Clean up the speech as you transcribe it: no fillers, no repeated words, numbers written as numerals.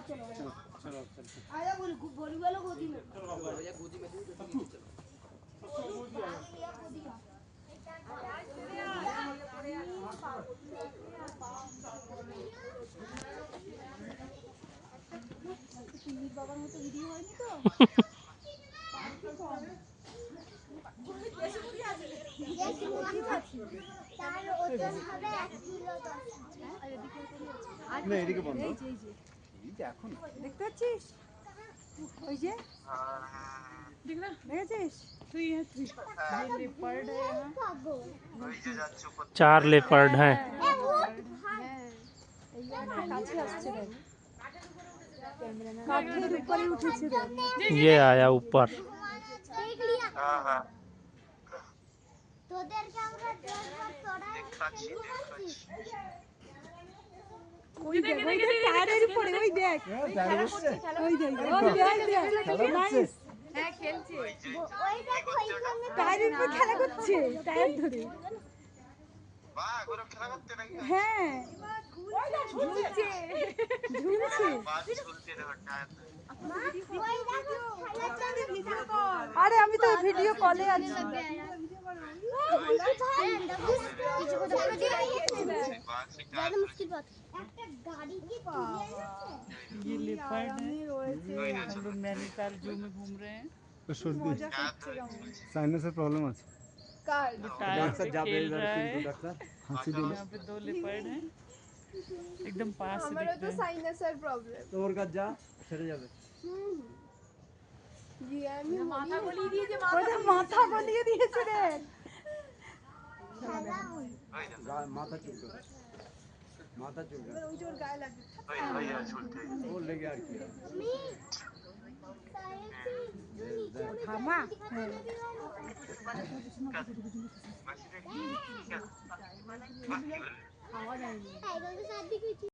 चलो आया बोली वाला गोदी में चलो भैया गोदी में दूध चलो बाबार মতো ভিডিও হয়নি তো তার ওজন হবে 1 কিলো 10 আর এদিকে না এদিকে বন্ধ এই যে এখন দেখতে পাচ্ছিস ওই যে দেখ না দেখেছিস তুই ये लेपर्ड है यहां 4 लेपर्ड हैं। काठेर ऊपर ही उठेছে रे ये आया ऊपर। देख लिया हां তোদেরকে আমরা দেড়বার চড়াই দেখাচ্ছি ওই দেখ টায়ারের উপরে ওই দেখ ওই দেখ নাইস হ্যাঁ খেলছে ওই দেখ ওইখানে টায়ারের উপর খেলা করছে টায়ার ধরে বাহ ওরা খেলা করতে নাকি হ্যাঁ ওই দেখ ঝুলছে বাস ঝুলছে রে টায়ার আরে আমি তো ভিডিও কলে আছি ये लेपर्ड है हम लोग नैनीताल जू में घूम रहे हैं। तो सर्दी साइनस से प्रॉब्लम আছে टायर से खेल रहा है। হাসি দিল यहाँ पे 2 लेपर्ड हैं एकदम पास से दिख रहे हैं। সাইনাসের প্রবলেম তোর কাছে যা ছেড়ে যাবে মাথা গলিয়ে দিয়েছে মাথা গলিয়ে দিয়েছে রে মাথা চুলবে মাথা চুলবে ওই জোর গায়ে লাগবে ও লেগে আর কি থামা খাওয়া যায়নি